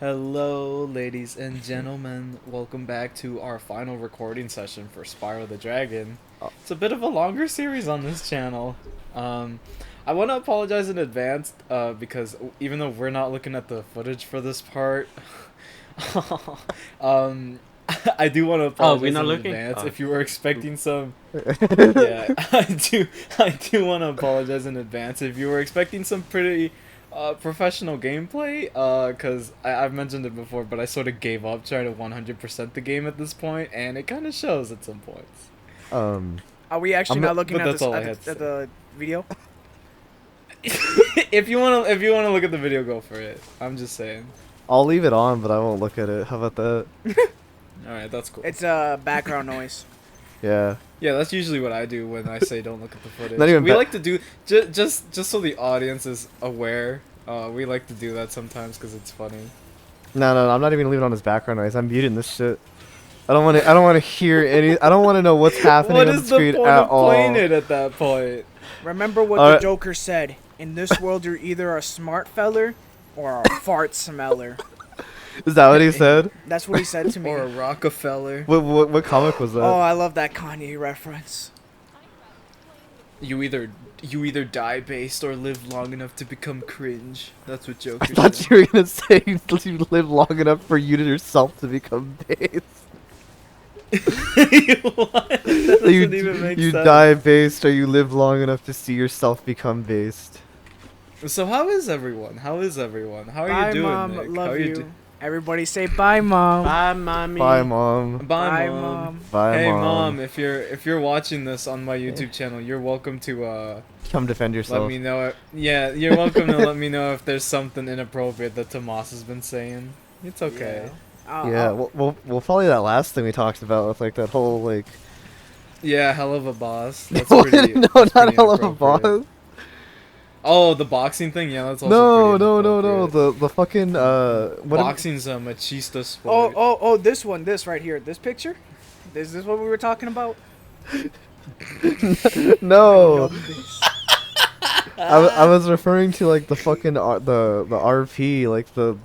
Hello, ladies and gentlemen. Welcome back to our final recording session for Spyro the Dragon. It's a bit of a longer series on this channel. I want to apologize in advance because even though we're not looking at the footage for this part, um, I do want to Oh, we're apologize not in looking? advance Oh. if you were expecting some. Yeah, I do want to apologize in advance if you were expecting some pretty professional gameplay, because I've mentioned it before, but I sort of gave up trying to 100% the game at this point, and it kind of shows at some points. Um, Are we actually I'm not looking but at, that's all I had at to the video? If you wanna look at the video, go for it. I'm just saying. I'll leave it on, but I won't look at it. How about that? All right, that's cool. It's background noise. Yeah. Yeah, that's usually what I do when I say don't look at the footage. Not even we ba- like to do just so the audience is aware. We like to do that sometimes because it's funny. No, I'm not even leaving on his background noise. I'm muting this shit. I don't want to. I don't want to hear any. I don't want to know what's happening What on the is the screen point at of all. playing it at that point? Remember what Alright. the Joker said. In this world, you're either a smart feller or a fart smeller. Is that what he said? That's what he said to me. Or a Rockefeller. What comic was that? Oh, I love that Kanye reference. You either die based or live long enough to become cringe. That's what Joker I said. thought you were gonna say you live long enough for you to yourself to become base. What? That doesn't even make You sense. die based or you live long enough to see yourself become based. So how is everyone? How are Bye, you doing, Mom. Nick? Love how are you. Everybody say bye, Mom. Bye, mommy. Bye, mom. Bye, Bye, mom. Mom. Bye, Hey, mom. mom. If you're watching this on my YouTube channel, you're welcome to Come defend yourself. let me know. Yeah, you're welcome to let me know if there's something inappropriate that Tomas has been saying. It's okay. Yeah, we'll follow that last thing we talked about with like that whole like. Yeah, hell of a boss. That's no, pretty. no, that's not pretty hell of a inappropriate. boss. Oh, the boxing thing. Yeah, that's also No, pretty no. inappropriate. The fucking what am- Boxing's a machista sport. Oh, this one. This right here. This picture. Is this what we were talking about? No. I was referring to like the fucking the RP, like the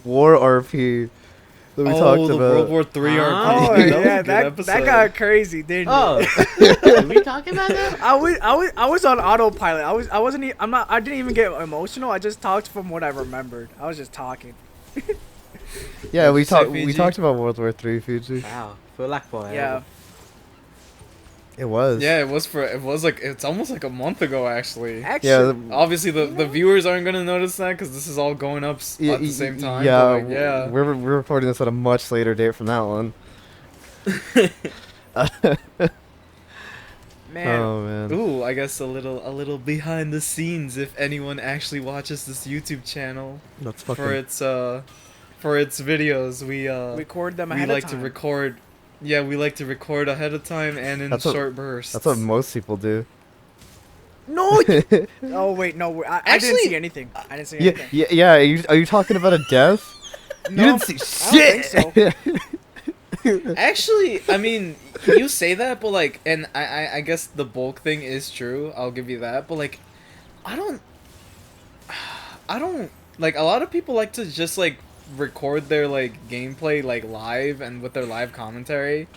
war RP that we talked the about. World War III Oh, RP. Oh That was a yeah, good that episode. got crazy, didn't it? Oh, are we talking about that? I was on autopilot. I didn't even get emotional. I just talked from what I remembered. I was just talking. Yeah, What'd we you say, talked Fiji? about World War III, Fiji. Wow, feel like boy. Yeah. It was. Yeah, it's almost like a month ago actually. Actually, Yeah. Obviously, the viewers aren't gonna notice that because this is all going up at the same time. Yeah, but, like, yeah. We're recording this at a much later date from that one. man. Oh man. Ooh, I guess a little behind the scenes if anyone actually watches this YouTube channel That's for fucking. its videos. We Record them we ahead like of to time. record. Yeah, we like to record ahead of time and in That's what- short bursts. That's what most people do. No. Oh wait, no. I didn't Actually, see anything. I didn't see Yeah, anything. yeah. Are you talking about a death? No, You didn't see I shit. don't think so. Actually, I mean, you say that, but like, and I guess the bulk thing is true. I'll give you that, but like, I don't like a lot of people like to just like record their like gameplay like live and with their live commentary.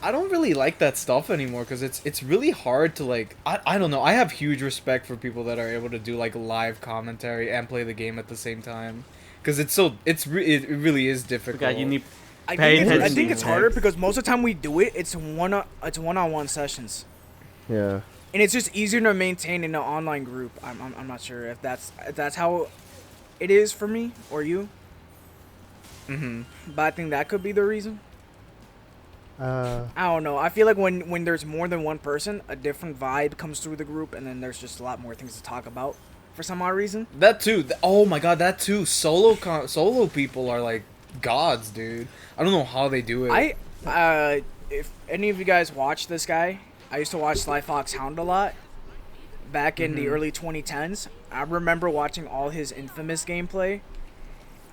I don't really like that stuff anymore because it's really hard to like I don't know. I have huge respect for people that are able to do like live commentary and play the game at the same time because it really is difficult. God, you need. I Pay think, I attention, think it's man. harder because most of the time we do it, it's one-on-one sessions, Yeah. and it's just easier to maintain in an online group. I'm not sure if that's how it is for me or you, but I think that could be the reason. I don't know. I feel like when there's more than one person, a different vibe comes through the group, and then there's just a lot more things to talk about for some odd reason. That too. Oh my god, that too. Solo people are like gods, dude. I don't know how they do it. If any of you guys watch this guy, I used to watch Sly Fox Hound a lot back in the early 2010s. I remember watching all his infamous gameplay,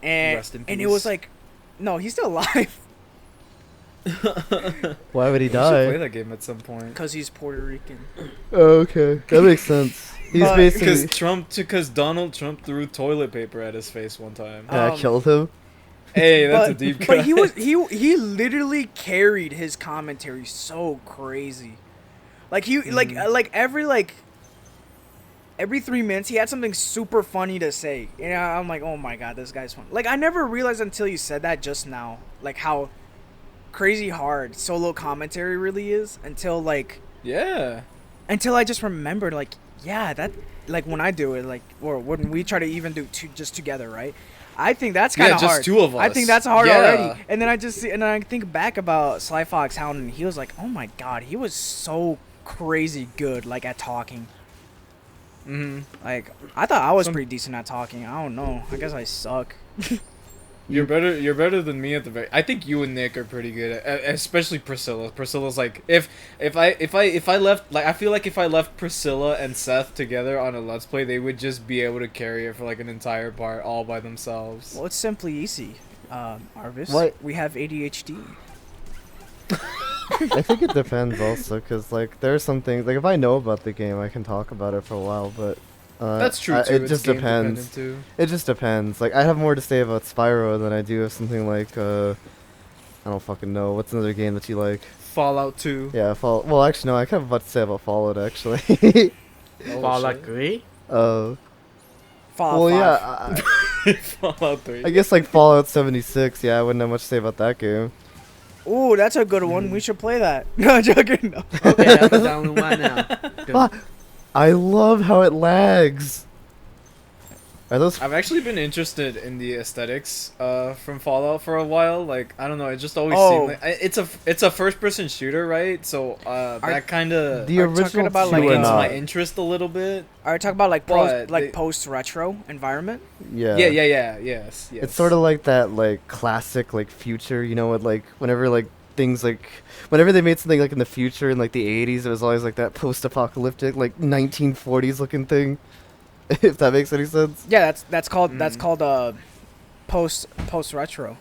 and Rest in it peace. was like, no, he's still alive Why would he We should play die? that game at some point. because he's Puerto Rican. Oh, okay, that makes sense. He's But- basically Because Donald Trump threw toilet paper at his face one time. yeah, killed him. Hey, that's but, a deep cut. But he literally carried his commentary so crazy. Like he every 3 minutes he had something super funny to say. And I'm like, oh my god, this guy's fun. Like I never realized until you said that just now, like how crazy hard solo commentary really is. Until I just remembered, like, yeah, that, like when I do it, like, or when we try to even do two just together, right? I think that's kind of hard. just two of I us. think that's hard Yeah. already. And then I think back about Sly Fox Hound, and he was like, oh my god, he was so crazy good, like at talking. Like I thought I was pretty decent at talking. I don't know. I guess I suck. You're better than me at the very. I think you and Nick are pretty good, especially Priscilla. Priscilla's like if I left, like I feel like if I left Priscilla and Seth together on a Let's Play, they would just be able to carry it for like an entire part all by themselves. Well, it's simply easy. Arvis, What? we have ADHD. I think it depends also, because like there are some things like if I know about the game, I can talk about it for a while, but That's true too. it It's just game depends. dependent, too. It just depends. Like I have more to say about Spyro than I do of something like I don't fucking know. What's another game that you like? Fallout 2. Yeah, Fall. Well, actually, no. I kind of have much to say about Fallout actually. Oh, Fallout shit. 3? Fallout well, 5. yeah. Fallout 3. I guess like Fallout 76. Yeah, I wouldn't have much to say about that game. Ooh, that's a good one. We should play that. No, joking. No. Okay, I'll put down right now. Good. Ah, I love how it lags. Are those? I've actually been interested in the aesthetics from Fallout for a while. Like I don't know, it just always seemed like it's a first person shooter, right? So that kind of The Are you talking original about, two like, are piques not. my interest a little bit. Are you talking about like But they- post retro environment? Yeah. Yes. It's sort of like that, like classic, like future. You know, with like whenever like things like whenever they made something like in the future in like the 80s, it was always like that post-apocalyptic, like 1940s looking thing. If that makes any sense. Yeah, that's called post retro.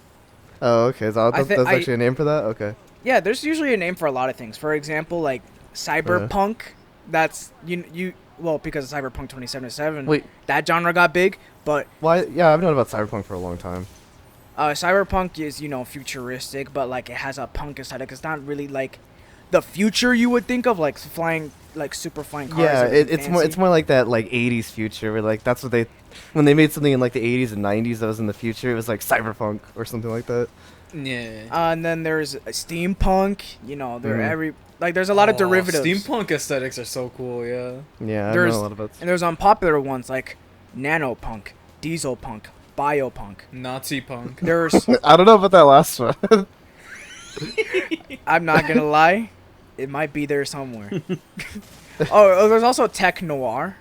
Oh, okay. So that's I- actually a name for that. Okay. Yeah, there's usually a name for a lot of things. For example, like cyberpunk. That's you well because of Cyberpunk 2077. Wait. That genre got big, but Why? Yeah, I've known about Cyberpunk for a long time. cyberpunk is futuristic, but like it has a punk aesthetic. It's not really like the future you would think of, like flying, like super flying cars. Yeah, and it's more like that like 80s future where like that's what they when they made something in like the 80s and 90s that was in the future, it was like cyberpunk or something like that. Yeah. And then there's steampunk. There Mhm. there's a lot of derivatives. Steampunk aesthetics are so cool. Yeah. Yeah, I know There's a lot about. and there's unpopular ones like nanopunk, dieselpunk, biopunk. Nazi punk. There's I don't know about that last one. I'm not gonna lie, it might be there somewhere. There's also tech noir.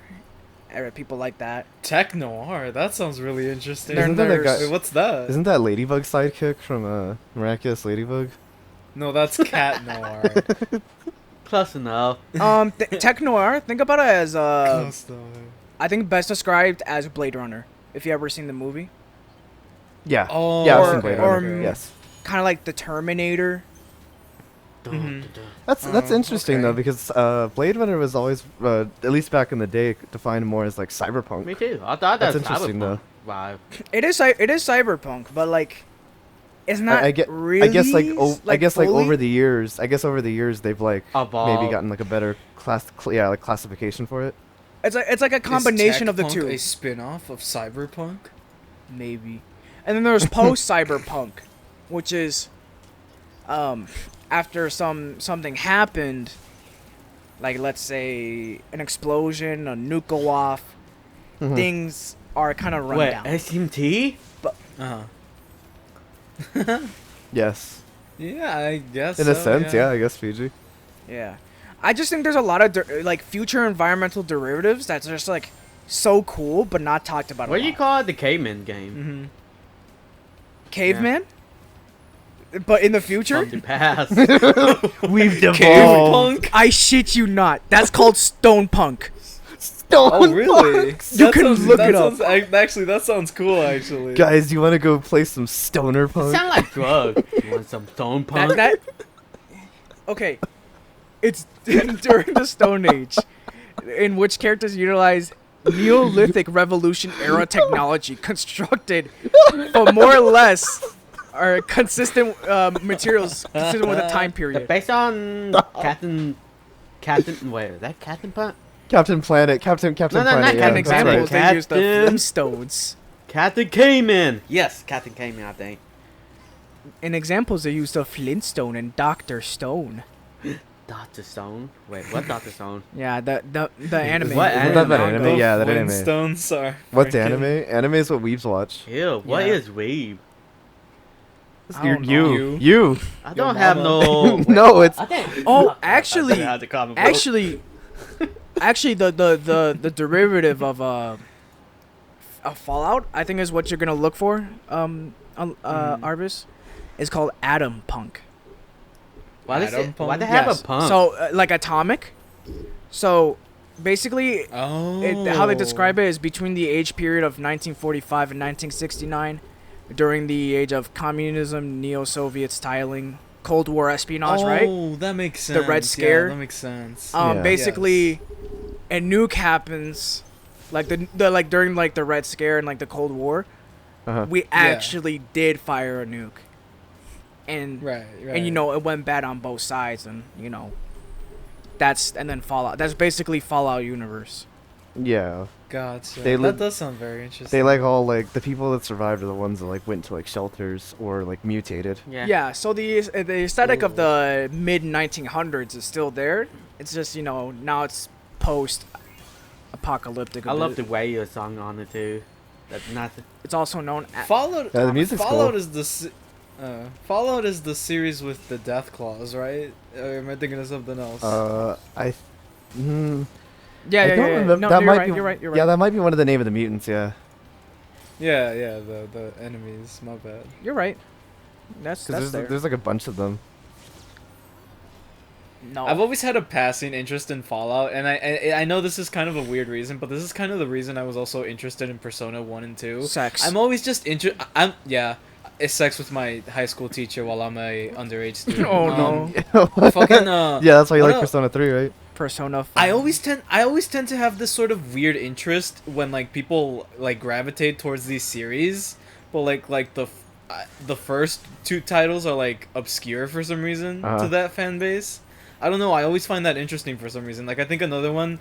People like that. Tech noir. That sounds really interesting. Then Isn't that a there's- guy- Wait, what's that? Isn't that Ladybug sidekick from Miraculous Ladybug? No, that's cat noir. Close enough. Tech noir. Think about it as Close though. I think best described as Blade Runner. If you ever seen the movie, Yeah. Oh, Yeah, I've or- seen Blade or- Runner. Yes. kind of like the Terminator. Mhm. That's Oh, interesting though okay. because Blade Runner was always at least back in the day defined more as like cyberpunk. Me too. I thought That's that was interesting, Cyberpunk though. vibe. It is cyberpunk, but like it's not I get. really. I guess like fully- over the years. I guess over the years they've like Evolved. maybe gotten like a better classification for it. It's like a combination of the Is two. Tech-punk a spin-off of cyberpunk? Maybe. And then there's post cyberpunk, which is after something happened, like let's say an explosion, a nuke go off, Mhm. things are kind of run Wait, down. SMT? Yes. Yeah, I guess. In a sense, yeah. I guess Fiji. Yeah. I just think there's a lot of like future environmental derivatives that's just like so cool but not talked about What a do you lot. call it? The caveman game. Mm-hmm. Caveman? But in the future? From the past. We've Punk? I shit you not. That's called stone punk. Oh, really? You can look it up. Actually, that sounds cool. Actually, Guys, you want to go play some stoner punk? Sound like drugs. You want some stone punk? Okay. It's during the Stone Age. in which characters utilize Neolithic Revolution era technology constructed for more or less are consistent materials consistent with the time They're period. based on Captain. Wait, is that Captain Planet? Captain Planet. Captain No, not Planet. Yeah, An Captain that's Planet. example is right. they use the Captain- Flintstones. Captain Cayman. Yes, Captain Cayman. I think. In examples, they use the Flintstone and Doctor Stone. Doctor Stone. Wait, what Doctor Stone? Yeah, the anime. What Isn't that anime? anime? Yeah, that anime. Flintstones are. What's freaking- anime? Anime is what weebs watch. Ew, what Yeah. is weeb? I don't know. You. I don't have no. No, it's I think. Oh, actually, I had the comic book. actually, the derivative of a Fallout, I think, is what you're gonna look for. Arvis, is called Atom Punk. Why does Atom it? Why Punk? they have Yes. a punk? So like atomic. So basically, Oh. how they describe it is between the age period of 1945 and 1969, during the age of communism, neo-Soviet styling, Cold War espionage, right? Oh, that makes The sense. Red Yeah, Scare. that makes sense. Yeah. Basically, a nuke happens, like the like during like the Red Scare and like the Cold War. uh-huh. We actually did fire a nuke, and Right. and you know it went bad on both sides, and you know and then Fallout. That's basically Fallout universe. Yeah. Gotcha. They That live- does sound very interesting. They like all like the people that survived are the ones that like went to like shelters or like mutated. yeah. Yeah. So the aesthetic of the mid 1900s is still there. It's just now it's post apocalyptic. I love the radio song on it too. That's not. It's also known as Fallout. Yeah, the music's Fallout cool. is Fallout is the series with the death clause, right? Or am I thinking of something else? I. Mm, yeah, I yeah, don't yeah. remember. No, that you're might right. be. You're right. You're Yeah, right. that might be one of the name of the mutants. Yeah. yeah, the enemies. My bad. You're right. That's Because there. there's like a bunch of them. No. I've always had a passing interest in Fallout, and I know this is kind of a weird reason, but this is kind of the reason I was also interested in Persona 1 and 2. Sex. I'm always just it's sex with my high school teacher while I'm a underage student. Oh, no. Fucking Yeah, that's why you oh, like no. Persona 3, right? Persona 5. I always tend to have this sort of weird interest when like people like gravitate towards these series, but like the first two titles are like obscure for some reason Uh-huh. to that fan base. I don't know. I always find that interesting for some reason. Like I think another one,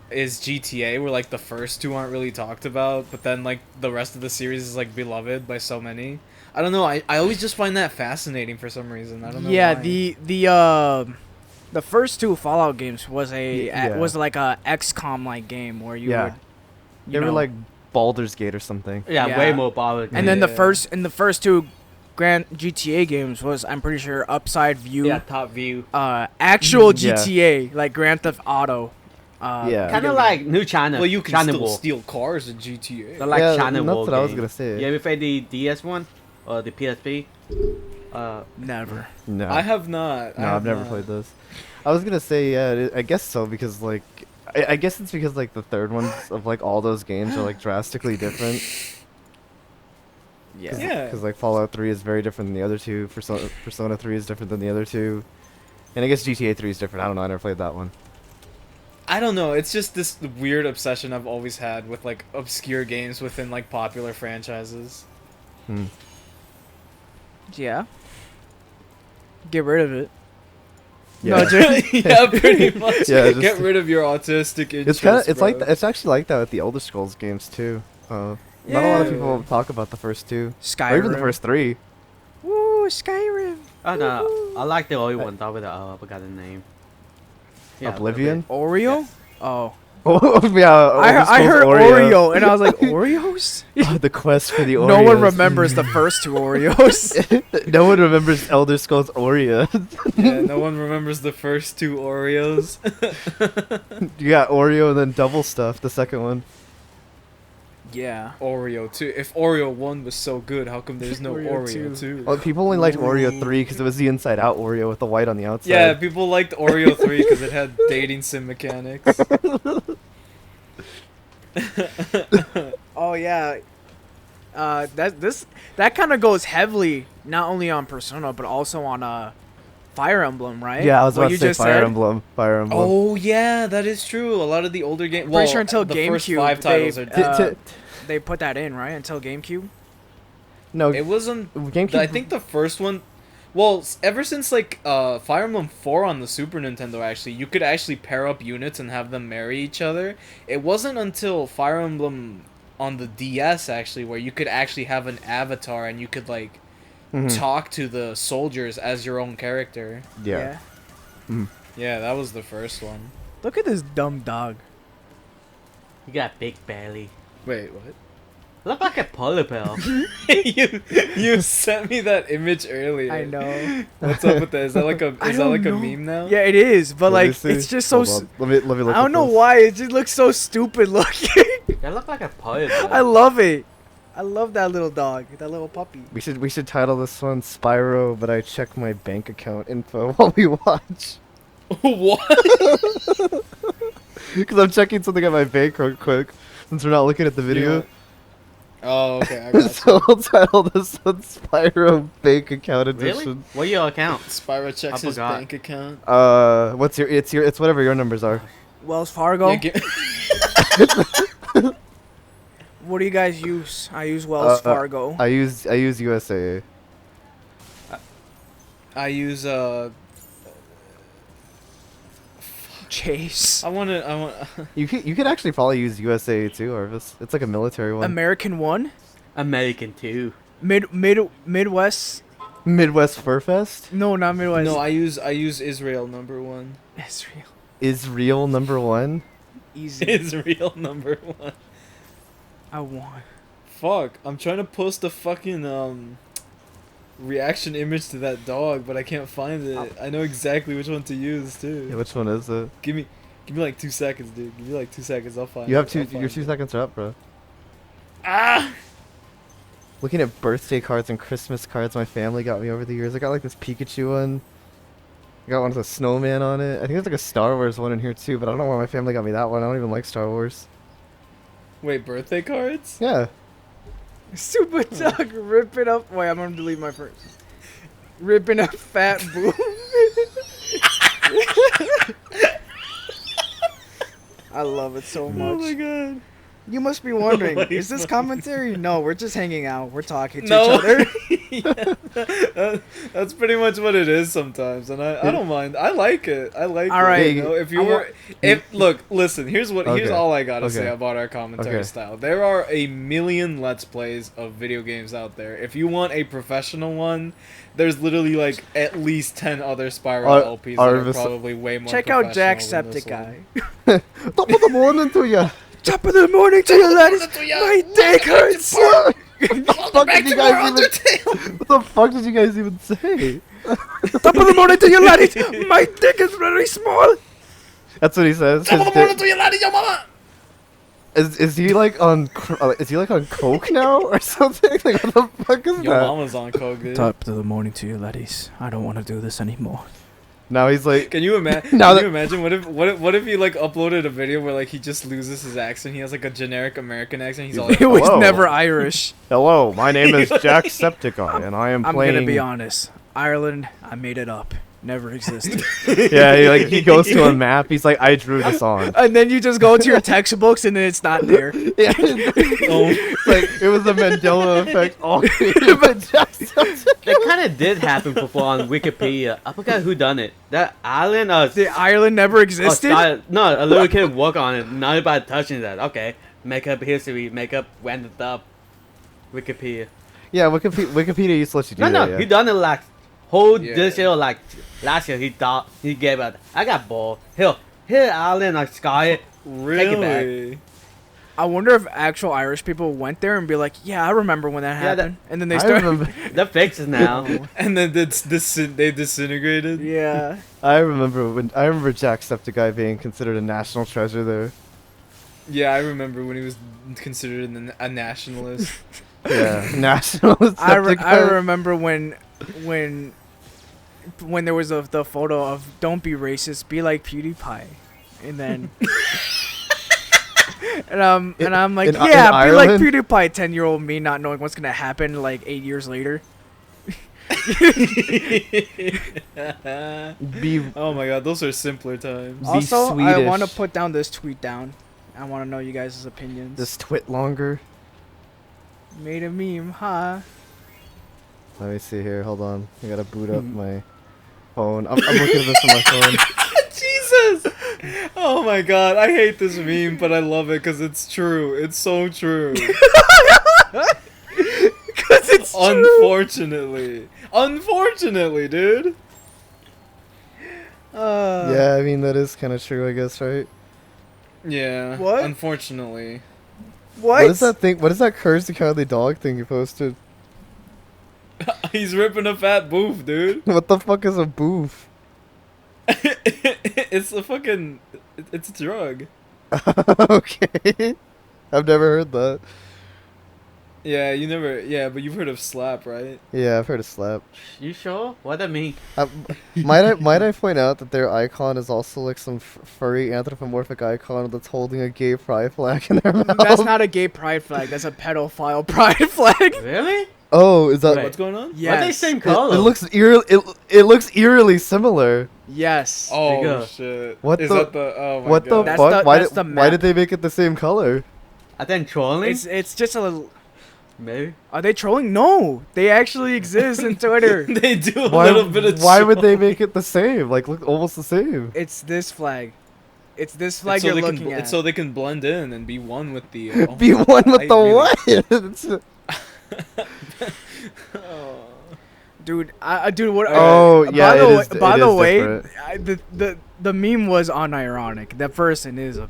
is GTA, where like the first two aren't really talked about, but then like the rest of the series is like beloved by so many. I don't know. I always just find that fascinating for some reason. I don't know. Yeah, why. the first two Fallout games was Yeah. was like a XCOM like game where you Yeah. would They were like Baldur's Gate or something. Yeah, Yeah. way more bothered. and then the Yeah. first two Grand GTA games was, I'm pretty sure, upside view, yeah, top view. actual Yeah. GTA like Grand Theft Auto. Yeah. Kind of like New China. Well, you can China still War. steal cars in GTA. They're like Yeah, China that's War what I was game. gonna say. You ever played the DS one or the PSP? Never. No. I have not. No, I've never played those. I was gonna say, yeah, I guess so, because like, I guess it's because like the third ones of like all those games are like drastically different. Yeah. Yeah. Because like Fallout 3 is very different than the other two. Persona 3 is different than the other two. And I guess GTA 3 is different. I don't know. I never played that one. I don't know. It's just this weird obsession I've always had with like obscure games within like popular franchises. Hmm. Yeah. Get rid of it. Yeah. No, just, Yeah, pretty much. Yeah, just- Get rid of your autistic interest. It's kind of it's like bro. it's actually like that with the Elder Scrolls games too. Not a lot of Yeah. people talk about the first two, Skyrim. or even the first three. Woo, Skyrim. Oh no, I like the old one. With the I forgot the name. Yeah, Oblivion. Oreo? Yes. Oh. Oh yeah, I heard Oreo, and I was like, Oreos? The quest for the Oreos. No one remembers the first two Oreos. No one remembers Elder Scrolls Oreo. Yeah, no one remembers the first two Oreos. You got Oreo and then Double Stuff, the second one. Yeah. Oreo 2. If Oreo 1 was so good, how come there's no Oreo Oreo 2? Well, people only liked Oreo 3 because it was the inside out Oreo with the white on the outside. Yeah, people liked Oreo 3 because it had dating sim mechanics. Oh yeah. That kind of goes heavily not only on Persona but also on Fire Emblem, right? Yeah, I was What about you to say just Fire said? Emblem. Fire Emblem. Oh yeah, that is true. A lot of the older games. Well, Pretty sure until the GameCube, first 5 titles are. they put that in, right? Until GameCube. No, It wasn't. GameCube. I think the first one. Well, ever since like Fire Emblem 4 on the Super Nintendo, actually, you could actually pair up units and have them marry each other. It wasn't until Fire Emblem on the DS actually where you could actually have an avatar and you could like talk to the soldiers as your own character. Yeah. Yeah, that was the first one. Look at this dumb dog. You got big belly. Wait, what? Look like a polar bear. you sent me that image earlier. I know. What's up with that? Is that like a I is that don't like a know. meme now? Yeah, it is, but Let me like see. it's just so. Hold on. Let me look I don't at know this. why it just looks so stupid looking. You look like a polar bear. I love it. I love that little dog, that little puppy. We should title this one Spyro, but I check my bank account info while we watch. What? Because I'm checking something at my bank real quick, since we're not looking at the video. Oh, okay. I got you. So we'll title this one Spyro Bank Account Really? Edition. What's your account? Spyro checks I his forgot. bank account. What's your? It's whatever your numbers are. Wells Fargo. Yeah, What do you guys use? I use Wells Fargo. I use USA. I use Chase. I want. You could actually probably use USA too, Arvis. It's like a military one. American one. American too. Midwest. Midwest Fur Fest. No, not Midwest. No, I use Israel #1. Israel. Israel #1. Easy. Israel #1. I want. Fuck, I'm trying to post a fucking reaction image to that dog, but I can't find it. I know exactly which one to use too. Yeah, which one is it? Give me like 2 seconds, dude. Give me like 2 seconds. I'll find. You have it. two. I'll find Your 2 it. seconds are up, bro. Ah! Looking at birthday cards and Christmas cards my family got me over the years. I got like this Pikachu one. I got one with a snowman on it. I think there's like a Star Wars one in here too, but I don't know why my family got me that one. I don't even like Star Wars. Wait, birthday cards? Yeah. Super dog ripping up. Wait, I'm gonna delete my first. Ripping up fat boob. I love it so much. Oh my god. You must be wondering, What is this commentary? No, we're just hanging out. We're talking to No. each other. Yeah, that's pretty much what it is sometimes, and I don't mind. I like it. I like All it. right. You know, if you I were, if look, listen. Here's here's Okay. all I gotta say Okay. about our commentary Okay. style. There are a million Let's Plays of video games out there. If you want a professional one, there's literally like at least 10 other Spyro LPs that are Arvis- probably way more. Check out Jack professional than this Septic one. Guy. Top of the morning to ya. Top of the morning to you, lads. My dick hurts. What the fuck did you guys even? What the fuck did you guys even say? Top of the morning to you, laddie. My dick is very small. That's what he says. His dick- Is he like on is he like on coke now or something? Like what the fuck is Your that? mama's on coke, dude. Top of the morning to you, laddies. I don't want to do this anymore. Now he's like Can you imagine? Now Can that- you imagine what if he like uploaded a video where like he just loses his accent? He has like a generic American accent. He's all like, It was Hello. never Irish. hello, my name is Jack Septiceye and I am I'm playing. gonna be honest. Ireland, I made it up. Never existed. Yeah, he goes to a map. He's like, I drew this on. And then you just go to your textbooks and then it's not there. Yeah, it's like it was a Mandela effect. All but Jack Septiceye. That kind of did happen before on Wikipedia. I forgot who done it. That island, The Ireland never existed. no, a little kid work on it. Nobody touching that. Okay, make up history, make up random stuff. Wikipedia. Yeah, Wikipedia used to let you do No, that. no, Yeah. he done it like whole Yeah. this year, like last year. He thought he gave up. I got bored. Here island, like sky. really? I wonder if actual Irish people went there and be like, "Yeah, I remember when that Yeah, that- happened," and then they I started. remember. They're fixes now. And then they disintegrated. Yeah. I remember Jack Septiceye being considered a national treasure there. Yeah, I remember when he was considered a nationalist. Yeah, national. I Septiceye. remember when there was the photo of "Don't be racist, be like PewDiePie," and then. And I'm like, in yeah, be like Ireland? PewDiePie, 10-year-old me not knowing what's gonna happen like 8 years later. Be Oh my god, those are simpler times. Be Also, I Swedish. want to put down this tweet down. I want to know you guys' opinions. this twit longer. Made a meme, huh? Let me see here. Hold on. I gotta boot up my phone. I'm looking at this on my phone. Jesus! Oh my god, I hate this meme, but I love it because it's true. It's so true. Because it's Unfortunately. Unfortunately, dude. Yeah, I mean that is kind of true, I guess, right? Yeah. What? Unfortunately. What? What is that thing? What is that Courage the Cowardly Dog thing you posted? He's ripping a fat boof, dude. What the fuck is a boof? It's a fucking... It's a drug. Okay. I've never heard that. Yeah, you never... Yeah, but you've heard of slap, right? Yeah, I've heard of slap. You sure? What that mean? Might I point out that their icon is also like some furry anthropomorphic icon that's holding a gay pride flag in their mouth? That's not a gay pride flag. That's a pedophile pride flag. Really? Oh, is that? Wait. What's going on? Why they Yes. same It, color? it looks it looks eerily similar. Yes. There you Oh, go. shit. What Is the- that the... Oh my What the god. That's fuck? the- why that's did the why map. did they make it the same color? I think trolling. It's just a little. Maybe. Are they trolling? No, they actually exist in Twitter. They do a Why little bit of why would they troll. make it the same? Like look almost the same. It's this flag. It's this It's flag so you're they looking can, at. It's so they can blend in and be one with the... Be oh, one with I the really- what? It's- Oh. Dude, dude, what? Oh, yeah, By it the is- way, by it the is way, different. the meme was unironic. That person is a